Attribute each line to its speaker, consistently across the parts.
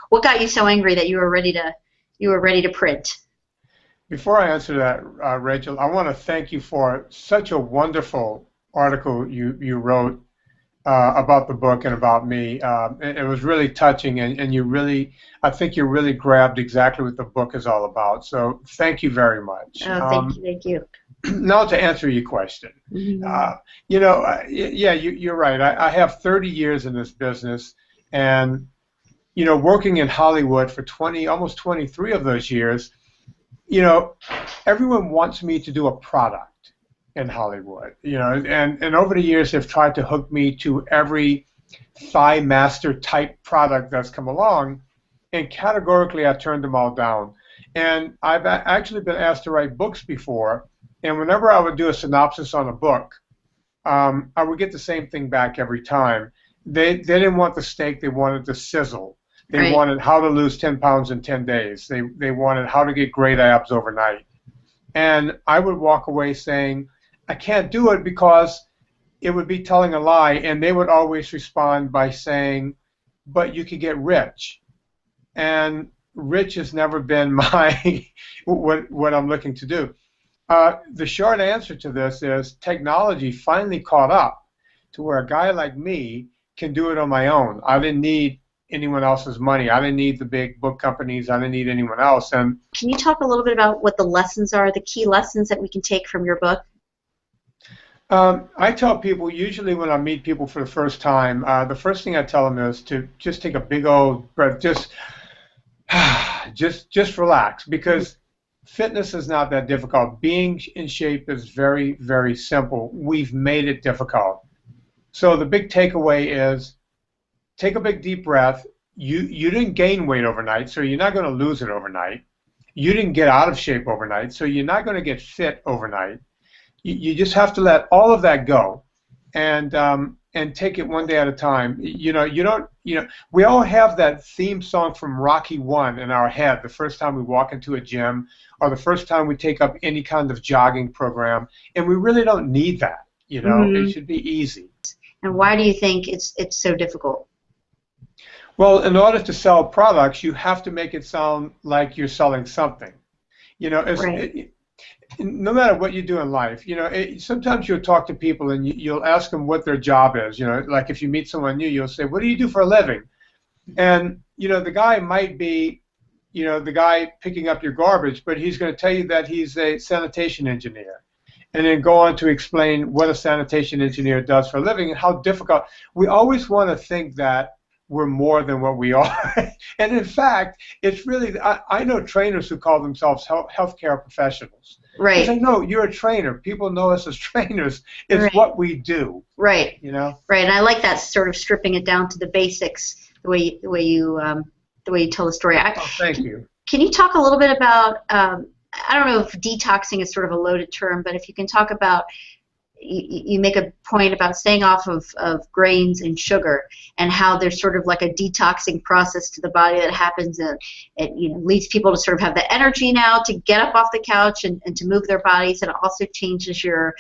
Speaker 1: what got you so angry that you were ready to print?
Speaker 2: Before I answer that, Rachel, I want to thank you for such a wonderful article you wrote about the book and about me. It was really touching, and I think you really grabbed exactly what the book is all about. So thank you very much.
Speaker 1: Oh, thank you.
Speaker 2: Now to answer your question,
Speaker 1: Mm-hmm.
Speaker 2: yeah, you're right. I have 30 years in this business, and working in Hollywood for almost 23 of those years, everyone wants me to do a product in Hollywood, and over the years they've tried to hook me to every thigh master type product that's come along, and categorically I turned them all down. And I've actually been asked to write books before, and whenever I would do a synopsis on a book, I would get the same thing back every time. They didn't want the steak, they wanted the sizzle. They
Speaker 1: Right.
Speaker 2: wanted how to lose 10 pounds in 10 days. They wanted how to get great abs overnight. And I would walk away saying, I can't do it because it would be telling a lie. And they would always respond by saying, but you could get rich. And rich has never been my what I'm looking to do. The short answer to this is technology finally caught up to where a guy like me can do it on my own. I didn't need anyone else's money. I didn't need the big book companies. I didn't need anyone else. And
Speaker 1: can you talk a little bit about what the lessons are, the key lessons that we can take from your book?
Speaker 2: I tell people, usually when I meet people for the first time, the first thing I tell them is to just take a big old breath, just relax, because fitness is not that difficult. Being in shape is very, very simple. We've made it difficult. So the big takeaway is take a big deep breath. You didn't gain weight overnight, so you're not going to lose it overnight. You didn't get out of shape overnight, so you're not going to get fit overnight. You just have to let all of that go, and take it one day at a time. We all have that theme song from Rocky 1 in our head the first time we walk into a gym or the first time we take up any kind of jogging program, and we really don't need that. It should be easy.
Speaker 1: And why do you think it's so difficult?
Speaker 2: Well, in order to sell products, you have to make it sound like you're selling something.
Speaker 1: Right.
Speaker 2: No matter what you do in life, sometimes you'll talk to people and you'll ask them what their job is. Like if you meet someone new, you'll say, "What do you do for a living?" And the guy might be, the guy picking up your garbage, but he's going to tell you that he's a sanitation engineer, and then go on to explain what a sanitation engineer does for a living and how difficult. We always want to think that we're more than what we are. And in fact, it's really, I know trainers who call themselves healthcare professionals.
Speaker 1: Right.
Speaker 2: They say, no, you're a trainer. People know us as trainers. It's
Speaker 1: Right.
Speaker 2: what we do.
Speaker 1: Right. Right. And I like that sort of stripping it down to the basics, the way you tell the story.
Speaker 2: Thank you.
Speaker 1: Can you talk a little bit about, I don't know if detoxing is sort of a loaded term, but if you can talk about, you make a point about staying off of grains and sugar, and how there's sort of like a detoxing process to the body that happens, and it leads people to sort of have the energy now to get up off the couch and to move their bodies, and it also changes your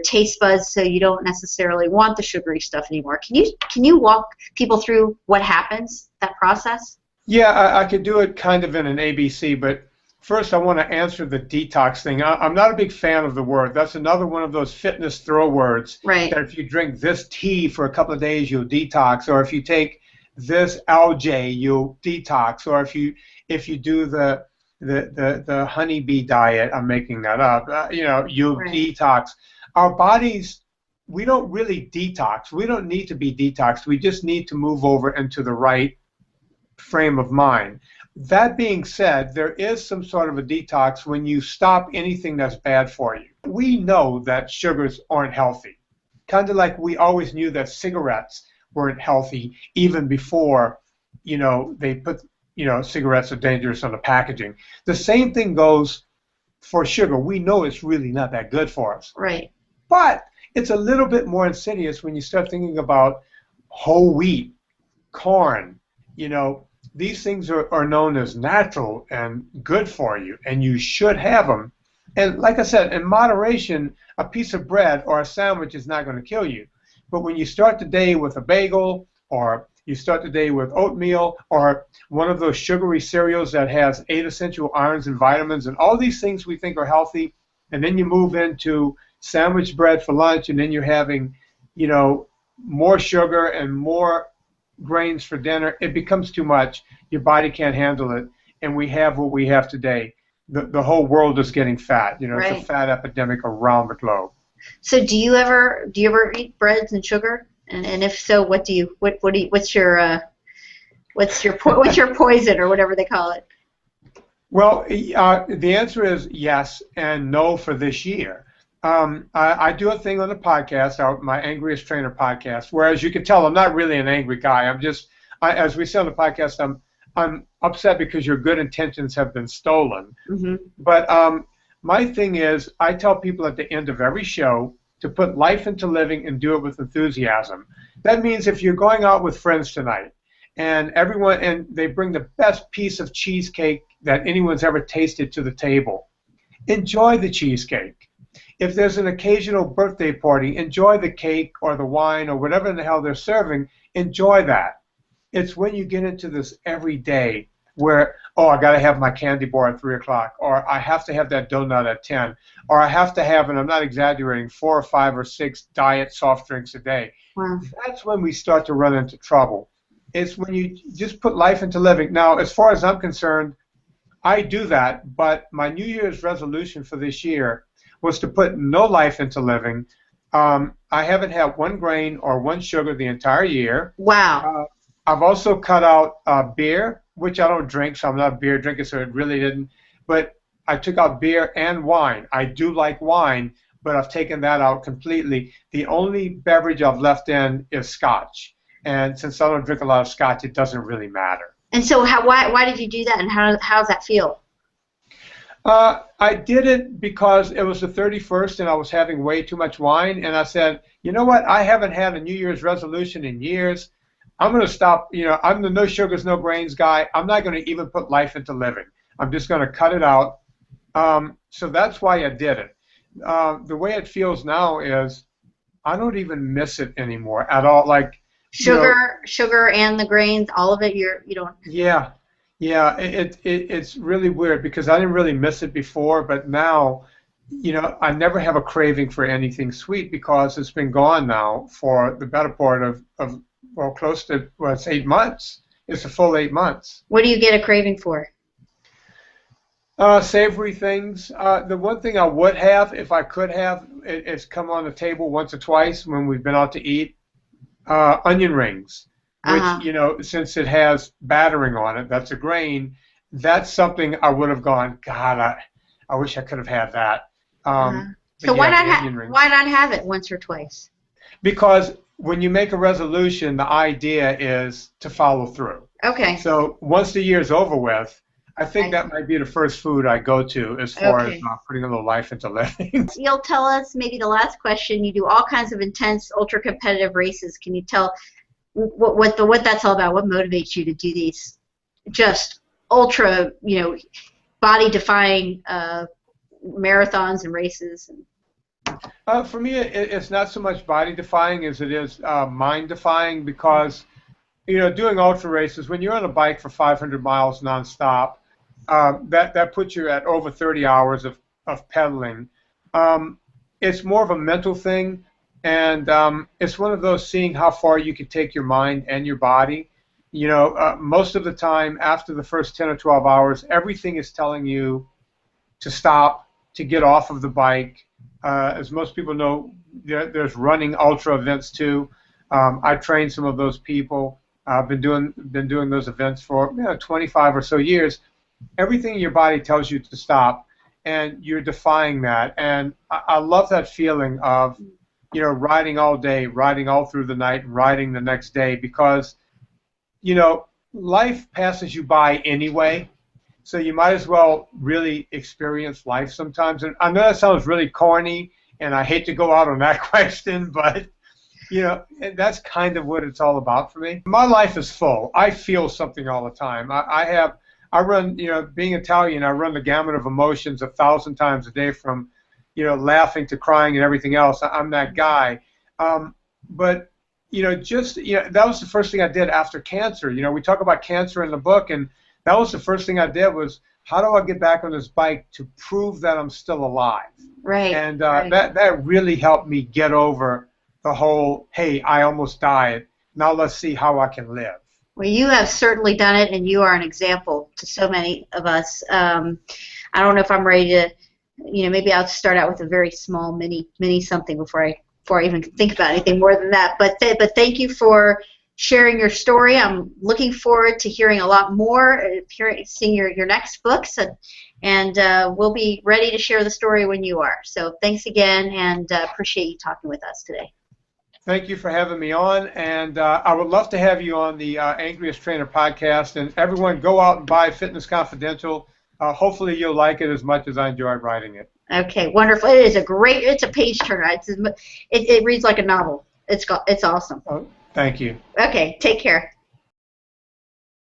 Speaker 1: taste buds, so you don't necessarily want the sugary stuff anymore. Can you walk people through what happens, that process?
Speaker 2: Yeah, I could do it kind of in an ABC, but first I want to answer the detox thing. I'm not a big fan of the word. That's another one of those fitness throw words.
Speaker 1: Right.
Speaker 2: That if you drink this tea for a couple of days, you'll detox, or if you take this algae, you'll detox, or if you do the honeybee diet, I'm making that up, you'll
Speaker 1: Right.
Speaker 2: detox. Our bodies, we don't really detox. We don't need to be detoxed. We just need to move over into the right frame of mind. That being said, there is some sort of a detox when you stop anything that's bad for you. We know that sugars aren't healthy, kind of like we always knew that cigarettes weren't healthy even before, they put, cigarettes are dangerous on the packaging. The same thing goes for sugar. We know it's really not that good for us.
Speaker 1: Right.
Speaker 2: But it's a little bit more insidious when you start thinking about whole wheat, corn, these things are known as natural and good for you, and you should have them. And like I said, in moderation, a piece of bread or a sandwich is not going to kill you. But when you start the day with a bagel or you start the day with oatmeal, or one of those sugary cereals that has 8 essential ions and vitamins, and all these things we think are healthy, and then you move into sandwich bread for lunch, and then you're having, more sugar and more grains for dinner. It becomes too much. Your body can't handle it, and we have what we have today. The whole world is getting fat.
Speaker 1: Right.
Speaker 2: It's a fat epidemic around the globe.
Speaker 1: So do you ever eat breads and sugar? And if so, what's your poison, or whatever they call it?
Speaker 2: Well, the answer is yes and no for this year. I do a thing on the podcast, my Angriest Trainer podcast, where, as you can tell, I'm not really an angry guy. As we say on the podcast, I'm upset because your good intentions have been stolen.
Speaker 1: Mm-hmm.
Speaker 2: But my thing is, I tell people at the end of every show to put life into living and do it with enthusiasm. That means if you're going out with friends tonight, and they bring the best piece of cheesecake that anyone's ever tasted to the table, enjoy the cheesecake. If there's an occasional birthday party, enjoy the cake or the wine or whatever in the hell they're serving. Enjoy that. It's when you get into this every day where, I got to have my candy bar at 3 o'clock, or I have to have that donut at 10, or I have to have, and I'm not exaggerating, 4 or 5 or 6 diet soft drinks a day.
Speaker 1: Wow.
Speaker 2: That's when we start to run into trouble. It's when you just put life into living. Now, as far as I'm concerned, I do that, but my New Year's resolution for this year was to put no life into living. I haven't had 1 grain or 1 sugar the entire year.
Speaker 1: Wow.
Speaker 2: I've also cut out beer, which I don't drink, so I'm not a beer drinker, so it really didn't. But I took out beer and wine. I do like wine, but I've taken that out completely. The only beverage I've left in is scotch. And since I don't drink a lot of scotch, it doesn't really matter.
Speaker 1: And so why did you do that, and how does that feel?
Speaker 2: I did it because it was the 31st and I was having way too much wine, and I said, you know what, I haven't had a New Year's resolution in years. I'm going to stop, I'm the no sugars, no grains guy. I'm not going to even put life into living. I'm just going to cut it out. So that's why I did it. The way it feels now is I don't even miss it anymore at all. Like
Speaker 1: sugar and the grains, all of it, you don't.
Speaker 2: Yeah. It's really weird because I didn't really miss it before, but now, I never have a craving for anything sweet because it's been gone now for the better part of close to, it's 8 months. It's a full 8 months.
Speaker 1: What do you get a craving for?
Speaker 2: Savory things. The one thing I would have, if I could have, it's come on the table once or twice when we've been out to eat, onion rings. Which, since it has battering on it, that's a grain, that's something I would have gone, God, I wish I could have had that.
Speaker 1: So why not have it once or twice?
Speaker 2: Because when you make a resolution, the idea is to follow through.
Speaker 1: Okay.
Speaker 2: So once the year's over with, I think that might be the first food I go to as far as putting a little life into living.
Speaker 1: You'll tell us, maybe the last question, you do all kinds of intense, ultra-competitive races. Can you tell what that's all about? What motivates you to do these just ultra, body-defying marathons and races?
Speaker 2: For me, it's not so much body-defying as it is mind-defying because, doing ultra races, when you're on a bike for 500 miles nonstop, that puts you at over 30 hours of pedaling. It's more of a mental thing, and it's one of those seeing how far you can take your mind and your body. Most of the time, after the first 10 or 12 hours, everything is telling you to stop, to get off of the bike. As most people know, there's running ultra events too. I train some of those people. I've been doing those events for 25 or so years. Everything in your body tells you to stop, and you're defying that. And I love that feeling of riding all day, riding all through the night, and riding the next day because life passes you by anyway. So you might as well really experience life sometimes. And I know that sounds really corny, and I hate to go out on that question, but that's kind of what it's all about for me. My life is full. I feel something all the time. I run, being Italian, I run the gamut of emotions 1,000 times a day from, laughing to crying and everything else. I'm that guy. But that was the first thing I did after cancer. We talk about cancer in the book, and that was the first thing I did was, how do I get back on this bike to prove that I'm still alive?
Speaker 1: Right.
Speaker 2: And
Speaker 1: right.
Speaker 2: that really helped me get over the whole, hey, I almost died. Now let's see how I can live.
Speaker 1: Well, you have certainly done it, and you are an example to so many of us. I don't know if I'm ready to, maybe I'll start out with a very small mini something before I even think about anything more than that. But thank you for sharing your story. I'm looking forward to hearing a lot more, seeing your next books, and we'll be ready to share the story when you are. So thanks again, and appreciate you talking with us today.
Speaker 2: Thank you for having me on, and I would love to have you on the Angriest Trainer podcast. And everyone, go out and buy Fitness Confidential. Hopefully you'll like it as much as I enjoyed writing it.
Speaker 1: Okay, wonderful. It's a page turner. It reads like a novel. It's awesome.
Speaker 2: Oh, thank you.
Speaker 1: Okay, take care.